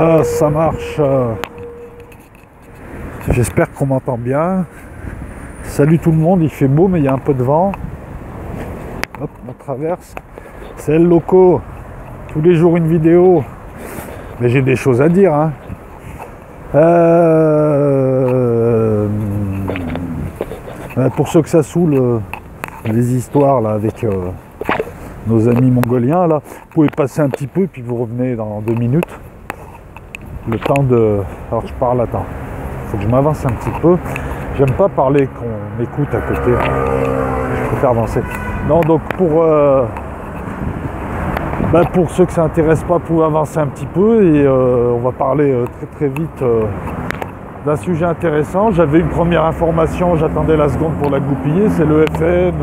Ah, ça marche. J'espère qu'on m'entend bien. Salut tout le monde, il fait beau mais il y a un peu de vent. Hop, on traverse. C'est le loco. Tous les jours une vidéo. Mais j'ai des choses à dire. Hein. Pour ceux que ça saoule, les histoires là avec nos amis mongoliens, là, vous pouvez passer un petit peu puis vous revenez dans 2 minutes. Le temps de... Alors je parle, attends. Il faut que je m'avance un petit peu. J'aime pas parler qu'on m'écoute à côté. Je préfère avancer. Non, donc pour ceux que ça intéresse pas, vous pouvez avancer un petit peu et on va parler très vite d'un sujet intéressant. J'avais une première information, j'attendais la seconde pour la goupiller. C'est le FN,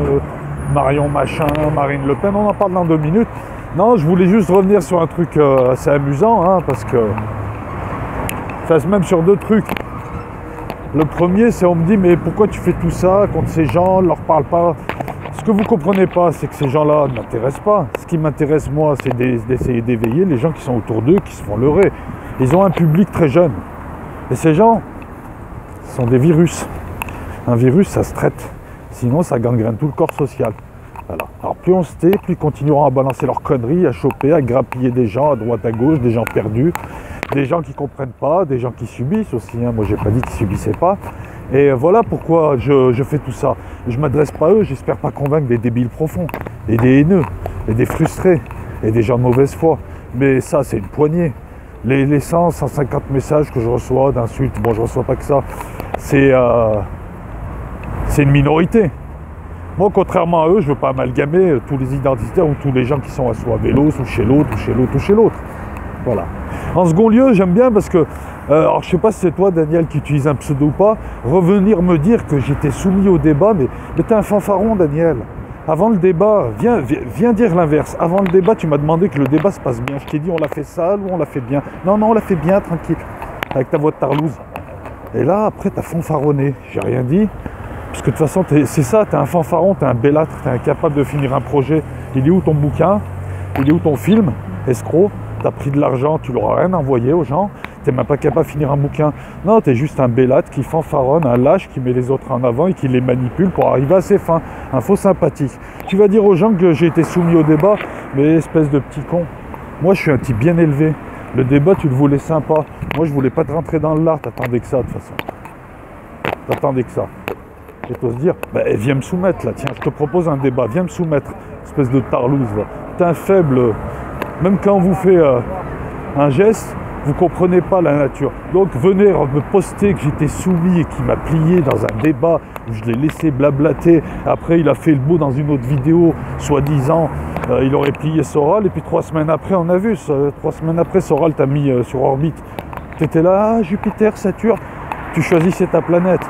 Marion Machin, Marine Le Pen. On en parle dans 2 minutes. Non, je voulais juste revenir sur un truc assez amusant, hein, parce que... Enfin, même sur 2 trucs. Le premier, c'est on me dit, mais pourquoi tu fais tout ça contre ces gens, ne leur parle pas. Ce que vous ne comprenez pas, c'est que ces gens-là ne m'intéressent pas. Ce qui m'intéresse, moi, c'est d'essayer d'éveiller les gens qui sont autour d'eux, qui se font leurrer. Ils ont un public très jeune. Et ces gens sont des virus. Un virus, ça se traite. Sinon, ça gangrène tout le corps social. Voilà. Alors, plus on se tait, plus ils continueront à balancer leurs conneries, à choper, à grappiller des gens à droite, à gauche, des gens perdus. Des gens qui ne comprennent pas, des gens qui subissent aussi, hein. Moi j'ai pas dit qu'ils subissaient pas. Et voilà pourquoi je fais tout ça. Je m'adresse pas à eux, j'espère pas convaincre des débiles profonds, et des haineux, et des frustrés, et des gens de mauvaise foi. Mais ça c'est une poignée. Les 150 messages que je reçois d'insultes, bon je reçois pas que ça, c'est une minorité. Moi contrairement à eux, je veux pas amalgamer tous les identitaires ou tous les gens qui sont soit à vélo, ou chez l'autre, ou chez l'autre, ou chez l'autre. Voilà. En second lieu, j'aime bien parce que, alors je sais pas si c'est toi Daniel qui utilise un pseudo ou pas, revenir me dire que j'étais soumis au débat, mais t'es un fanfaron Daniel. Avant le débat, viens dire l'inverse. Avant le débat, tu m'as demandé que le débat se passe bien. Je t'ai dit on l'a fait sale ou on l'a fait bien. Non, on l'a fait bien, tranquille, avec ta voix de tarlouse. Et là, après, t'as fanfaronné. J'ai rien dit. Parce que de toute façon, c'est ça, t'es un fanfaron, t'es un bellâtre, t'es incapable de finir un projet. Il est où ton bouquin? Il est où ton film? Escroc? T'as pris de l'argent, tu leur as rien envoyé aux gens, t'es même pas capable de finir un bouquin. Non, t'es juste un bellâtre qui fanfaronne, un lâche qui met les autres en avant et qui les manipule pour arriver à ses fins. Un faux sympathique. Tu vas dire aux gens que j'ai été soumis au débat, mais espèce de petit con. Moi, je suis un type bien élevé. Le débat, tu le voulais sympa. Moi, je voulais pas te rentrer dans l'art, t'attendais que ça de toute façon. T'attendais que ça. Et t'oses dire, viens me soumettre là, tiens, je te propose un débat, viens me soumettre. Espèce de tarlouse, va. T'es un faible... Même quand on vous fait un geste, vous ne comprenez pas la nature. Donc venez me poster que j'étais soumis et qu'il m'a plié dans un débat où je l'ai laissé blablater. Après, il a fait le beau dans une autre vidéo, soi-disant, il aurait plié Soral. Et puis 3 semaines après, on a vu, 3 semaines après, Soral t'a mis sur orbite. Tu étais là, Jupiter, Saturne, tu choisissais ta planète.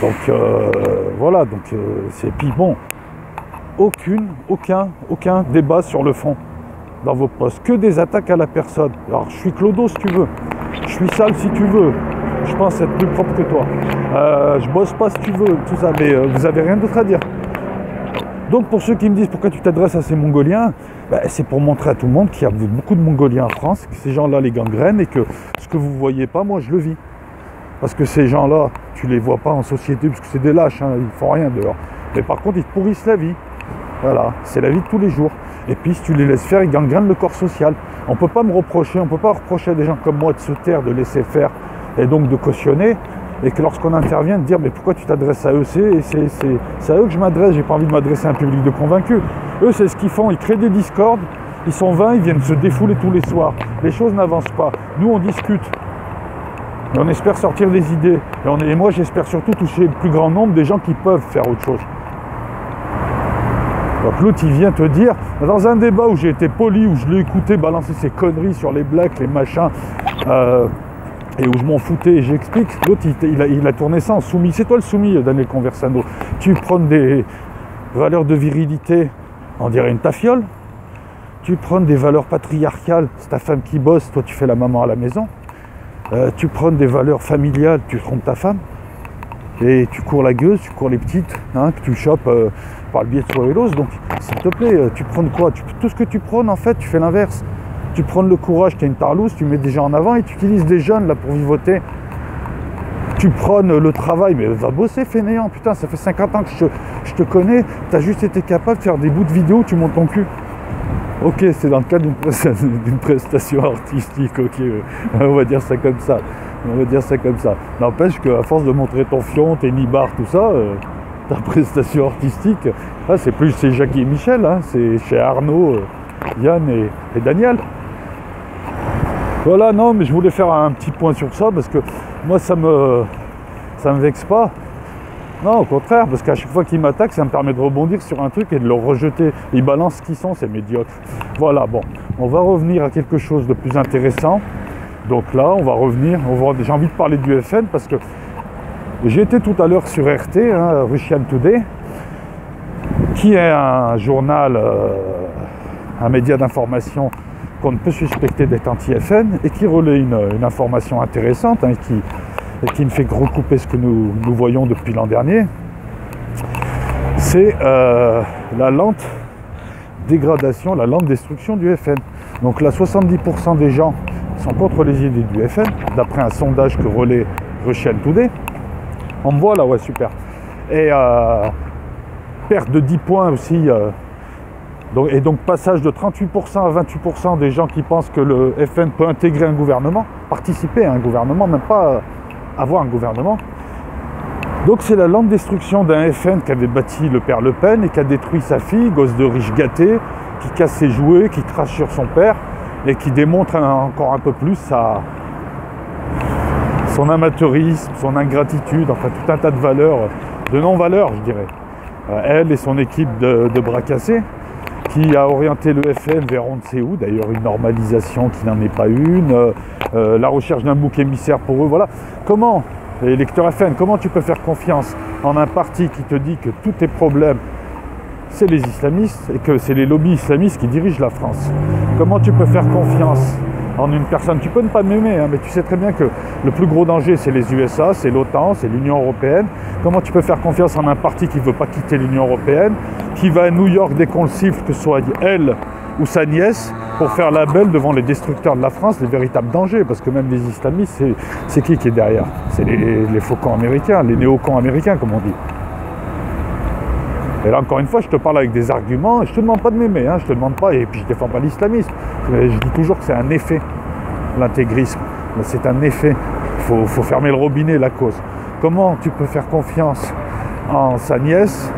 Donc voilà, donc c'est puis bon. Aucun débat sur le fond dans vos posts, que des attaques à la personne. Alors je suis clodo si tu veux, je suis sale si tu veux, je pense être plus propre que toi, je bosse pas si tu veux, tout ça, mais vous avez rien d'autre à dire. Donc pour ceux qui me disent pourquoi tu t'adresses à ces Mongoliens, c'est pour montrer à tout le monde qu'il y a beaucoup de Mongoliens en France, que ces gens-là les gangrènent et que ce que vous voyez pas, moi je le vis. Parce que ces gens-là, tu les vois pas en société, parce que c'est des lâches, hein, ils font rien dehors. Mais par contre, ils te pourrissent la vie. Voilà, c'est la vie de tous les jours. Et puis si tu les laisses faire, ils gangrènent le corps social. On ne peut pas me reprocher, on ne peut pas reprocher à des gens comme moi de se taire, de laisser faire et donc de cautionner. Et que lorsqu'on intervient, de dire mais pourquoi tu t'adresses à eux, c'est à eux que je m'adresse, j'ai pas envie de m'adresser à un public de convaincus. Eux c'est ce qu'ils font, ils créent des discordes, ils sont 20, ils viennent se défouler tous les soirs. Les choses n'avancent pas. Nous on discute. Et on espère sortir des idées. Et moi j'espère surtout toucher le plus grand nombre des gens qui peuvent faire autre chose. Donc l'autre il vient te dire, dans un débat où j'ai été poli, où je l'ai écouté balancer ses conneries sur les blacks, les machins, et où je m'en foutais et j'explique, l'autre il a tourné ça en soumis. C'est toi le soumis, Daniel Conversano. Tu prends des valeurs de virilité, on dirait une tafiole. Tu prends des valeurs patriarcales, c'est ta femme qui bosse, toi tu fais la maman à la maison. Tu prends des valeurs familiales, tu trompes ta femme. Et tu cours la gueuse, tu cours les petites, hein, que tu chopes par le biais de Soirelos. Donc, s'il te plaît, tu prônes quoi? Tout ce que tu prônes, en fait, tu fais l'inverse. tu prends le courage, tu as une tarlouse, tu mets des gens en avant et tu utilises des jeunes là pour vivoter. Tu prônes le travail, mais va bosser fainéant, putain, ça fait 50 ans que je te connais, tu as juste été capable de faire des bouts de vidéo, tu montes ton cul. Ok, c'est dans le cadre d'une prestation artistique, ok, on va dire ça comme ça. On va dire ça comme ça. N'empêche qu'à force de montrer ton fion, tes nibards, tout ça, ta prestation artistique, c'est plus chez Jackie et Michel, hein, c'est chez Arnaud, Yann et Daniel. Voilà, non, mais je voulais faire un petit point sur ça parce que moi ça me vexe pas. Non, au contraire, parce qu'à chaque fois qu'ils m'attaquent, ça me permet de rebondir sur un truc et de le rejeter. Ils balancent ce qu'ils sont, c'est médiocre. Voilà, bon, on va revenir à quelque chose de plus intéressant. Donc là, on va revenir, j'ai envie de parler du FN parce que j'ai été tout à l'heure sur RT, hein, Russian Today, qui est un journal, un média d'information qu'on ne peut suspecter d'être anti-FN et qui relaie une information intéressante, hein, qui me fait recouper ce que nous voyons depuis l'an dernier. C'est la lente dégradation, la lente destruction du FN. Donc là, 70% des gens sont contre les idées du FN, d'après un sondage que relaie Russian Today. On me voit là, ouais, super. Et perte de 10 points aussi. Donc passage de 38% à 28% des gens qui pensent que le FN peut intégrer un gouvernement, participer à un gouvernement, même pas avoir un gouvernement. Donc c'est la lente destruction d'un FN qu'avait bâti le père Le Pen et qui a détruit sa fille, gosse de riche gâté, qui casse ses jouets, qui crache sur son père et qui démontre encore un peu plus son amateurisme, son ingratitude, enfin tout un tas de valeurs, de non-valeurs je dirais. Elle et son équipe de bras cassés, qui a orienté le FN vers on ne sait où, d'ailleurs une normalisation qui n'en est pas une, la recherche d'un bouc émissaire pour eux, voilà. Comment, les lecteurs FN, comment tu peux faire confiance en un parti qui te dit que tous tes problèmes, c'est les islamistes et que c'est les lobbies islamistes qui dirigent la France? Comment tu peux faire confiance en une personne? Tu peux ne pas m'aimer, hein, mais tu sais très bien que le plus gros danger, c'est les USA, c'est l'OTAN, c'est l'Union européenne. Comment tu peux faire confiance en un parti qui ne veut pas quitter l'Union européenne, qui va à New York dès qu'on le siffle, que ce soit elle ou sa nièce, pour faire la belle devant les destructeurs de la France, les véritables dangers, parce que même les islamistes, c'est qui est derrière? C'est les faucons américains, les néocons américains, comme on dit. Et là, encore une fois, je te parle avec des arguments, et je te demande pas de m'aimer, hein, je te demande pas, et puis je défends pas l'islamisme. Je dis toujours que c'est un effet, l'intégrisme. C'est un effet. Il faut fermer le robinet, la cause. Comment tu peux faire confiance en sa nièce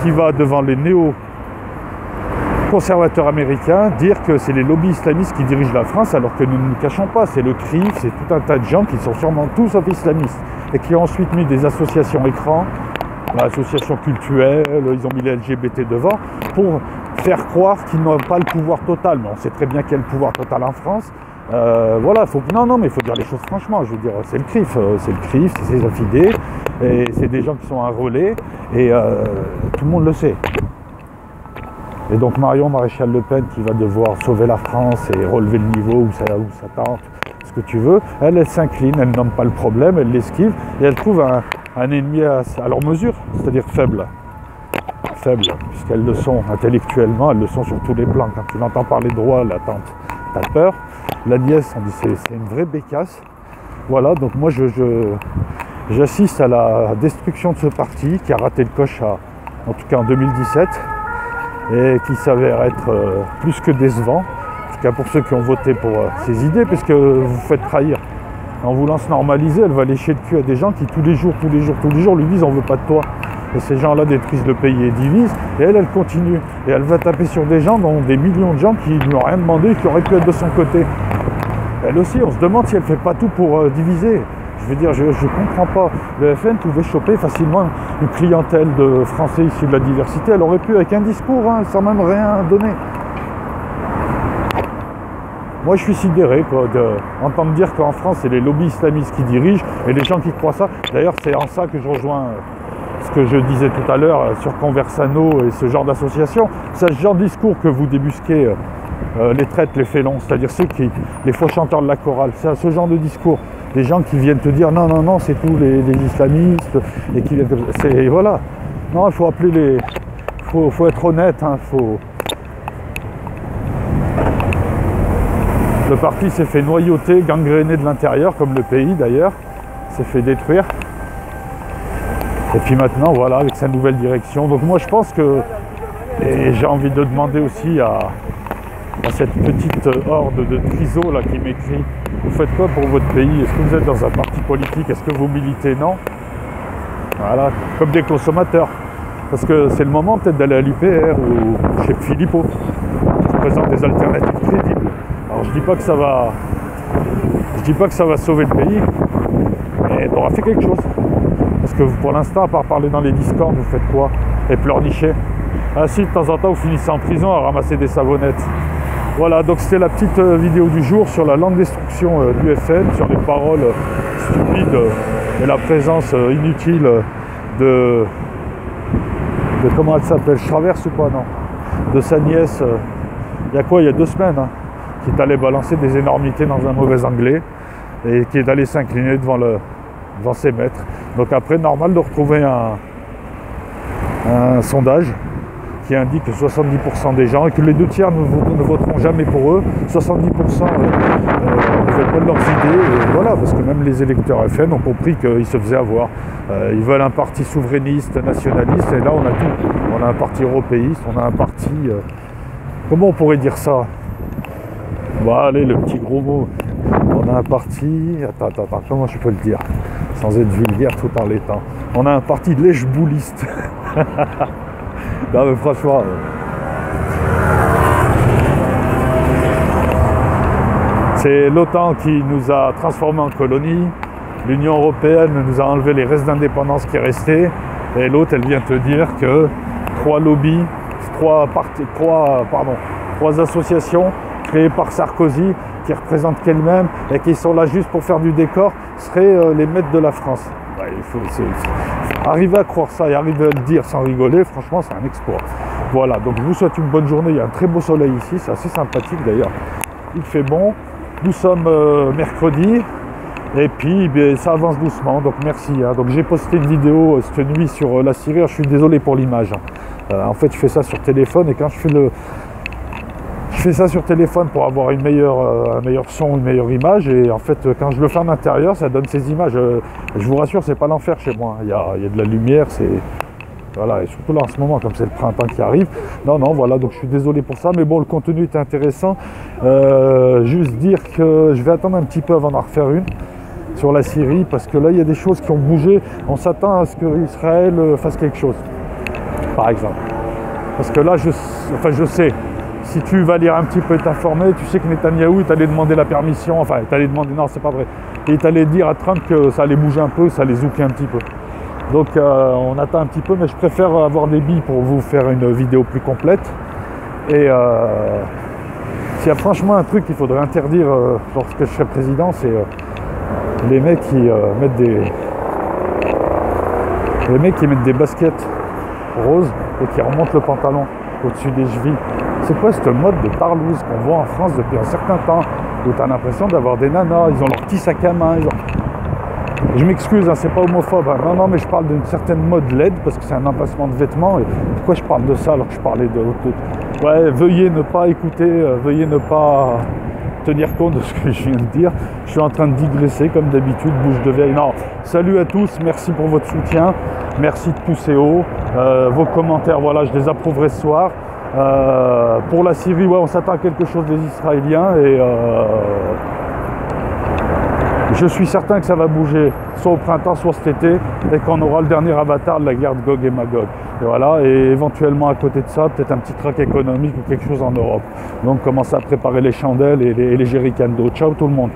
qui va devant les néo-conservateurs américains dire que c'est les lobbies islamistes qui dirigent la France, alors que nous ne nous cachons pas, c'est le CRIF, c'est tout un tas de gens qui sont sûrement tous sauf islamistes, et qui ont ensuite mis des associations écrans, associations cultuelles, ils ont mis les LGBT devant, pour faire croire qu'ils n'ont pas le pouvoir total. Mais on sait très bien qu'il y a le pouvoir total en France. Voilà, mais il faut dire les choses franchement. Je veux dire, c'est le CRIF, c'est ses affidés, et c'est des gens qui sont un relais, et tout le monde le sait. Et donc Marion Maréchal Le Pen qui va devoir sauver la France et relever le niveau où ça tente, ce que tu veux, elle s'incline, elle nomme pas le problème, elle l'esquive, et elle trouve un ennemi à leur mesure, c'est-à-dire faible, puisqu'elles le sont intellectuellement, elles le sont sur tous les plans. Quand tu l'entends parler droit, la tante, t'as peur. La nièce, on dit c'est une vraie bécasse. Voilà, donc moi j'assiste à la destruction de ce parti qui a raté le coche, en tout cas en 2017, et qui s'avère être plus que décevant, en tout cas pour ceux qui ont voté pour ces idées, puisque vous faites trahir. En voulant se normaliser, elle va lécher le cul à des gens qui tous les jours lui disent on veut pas de toi. Et ces gens-là détruisent le pays et divisent, et elle continue. Et elle va taper sur des gens, dont des millions de gens qui ne lui ont rien demandé et qui auraient pu être de son côté. Elle aussi, on se demande si elle ne fait pas tout pour diviser. Je veux dire, je ne comprends pas. Le FN pouvait choper facilement une clientèle de Français issus de la diversité. Elle aurait pu, avec un discours, hein, sans même rien donner. Moi, je suis sidéré d'entendre dire qu'en France, c'est les lobbies islamistes qui dirigent et les gens qui croient ça. D'ailleurs, c'est en ça que je rejoins ce que je disais tout à l'heure sur Conversano et ce genre d'association. C'est ce genre de discours que vous débusquez les traites, les félons, c'est-à-dire les faux chanteurs de la chorale. C'est ce genre de discours. Des gens qui viennent te dire non, c'est tous les islamistes et qui viennent voilà. Non, il faut appeler faut être honnête, hein, Le parti s'est fait noyauter, gangréner de l'intérieur, comme le pays d'ailleurs, s'est fait détruire. Et puis maintenant, voilà, avec sa nouvelle direction. Donc moi je pense que, et j'ai envie de demander aussi à cette petite horde de trisos là qui m'écrit, vous faites quoi pour votre pays? Est-ce que vous êtes dans un parti politique? Est-ce que vous militez? Non. Voilà, comme des consommateurs. Parce que c'est le moment peut-être d'aller à l'UPR ou chez Philippot, qui présente des alternatives crédibles. Alors je dis pas que ça va sauver le pays, mais on aura fait quelque chose. Parce que pour l'instant, à part parler dans les discords, vous faites quoi? Et pleurnicher. Ah si, de temps en temps, vous finissez en prison à ramasser des savonnettes. Voilà, donc c'était la petite vidéo du jour sur la lente destruction du FN, sur les paroles stupides et la présence inutile de comment elle s'appelle, je traverse ou quoi, non, de sa nièce, il y a quoi, il y a 2 semaines, hein, qui est allé balancer des énormités dans un mauvais anglais et qui est allé s'incliner devant ses maîtres. Donc après, normal de retrouver un sondage qui indique que 70% des gens, et que les 2 tiers ne voteront jamais pour eux, 70% ne veulent pas de leurs idées, et voilà, parce que même les électeurs FN ont compris qu'ils se faisaient avoir. Ils veulent un parti souverainiste, nationaliste, et là on a tout. On a un parti européiste, on a un parti... comment on pourrait dire ça? Bon, allez, le petit gros mot. On a un parti... Attends, comment je peux le dire sans être vulgaire tout en l'étant? On a un parti lèche-bouliste. Non mais franchement... c'est l'OTAN qui nous a transformés en colonie. L'Union européenne nous a enlevé les restes d'indépendance qui restaient. Et l'autre, elle vient te dire que 3 lobbies, 3 associations créées par Sarkozy, qui représentent qu'elles-mêmes et qui sont là juste pour faire du décor, seraient les maîtres de la France. Ouais, il faut arriver à croire ça et arriver à le dire sans rigoler, franchement, c'est un exploit. Voilà, donc je vous souhaite une bonne journée. Il y a un très beau soleil ici, c'est assez sympathique d'ailleurs. Il fait bon. Nous sommes mercredi. Et puis ça avance doucement, donc merci. Hein. Donc j'ai posté une vidéo cette nuit sur la Syrie. Je suis désolé pour l'image. En fait, je fais ça sur téléphone et quand je fais ça sur téléphone pour avoir un meilleur son, une meilleure image. Et en fait, quand je le fais en intérieur, ça donne ces images. Je vous rassure, c'est pas l'enfer chez moi. Il y a de la lumière, c'est... Voilà, et surtout là en ce moment, comme c'est le printemps qui arrive. Non, voilà, donc je suis désolé pour ça, mais bon, le contenu est intéressant. Juste dire que je vais attendre un petit peu avant d'en refaire une sur la Syrie, parce que là, il y a des choses qui ont bougé. On s'attend à ce qu'Israël fasse quelque chose, par exemple. Parce que là, je sais, si tu vas lire un petit peu et t'informer, tu sais que Netanyahou, il t'allait demander la permission, enfin, il t'allait demander, non, c'est pas vrai. Et il t'allait dire à Trump que ça allait bouger un peu, ça allait zouker un petit peu. Donc on attend un petit peu, mais je préfère avoir des billes pour vous faire une vidéo plus complète. Et s'il y a franchement un truc qu'il faudrait interdire lorsque je serai président, c'est les mecs qui mettent des baskets roses et qui remontent le pantalon au-dessus des chevilles. C'est quoi cette mode de parlouse qu'on voit en France depuis un certain temps, où tu as l'impression d'avoir des nanas, ils ont leur petit sac à main, Je m'excuse, hein, c'est pas homophobe. Hein. Non, mais je parle d'une certaine mode LED parce que c'est un emplacement de vêtements. Et pourquoi je parle de ça alors que je parlais de... Ouais, veuillez ne pas écouter, veuillez ne pas tenir compte de ce que je viens de dire. Je suis en train de digresser comme d'habitude, bouche de vieille. Non, salut à tous, merci pour votre soutien. Merci de pousser haut. Vos commentaires, voilà, je les approuverai ce soir. Pour la Syrie, ouais, on s'attend à quelque chose des Israéliens et... je suis certain que ça va bouger, soit au printemps, soit cet été, et qu'on aura le dernier avatar de la guerre de Gog et Magog. Et voilà, et éventuellement à côté de ça, peut-être un petit crack économique ou quelque chose en Europe. Donc commencez à préparer les chandelles et les jerrycans d'eau. Ciao tout le monde.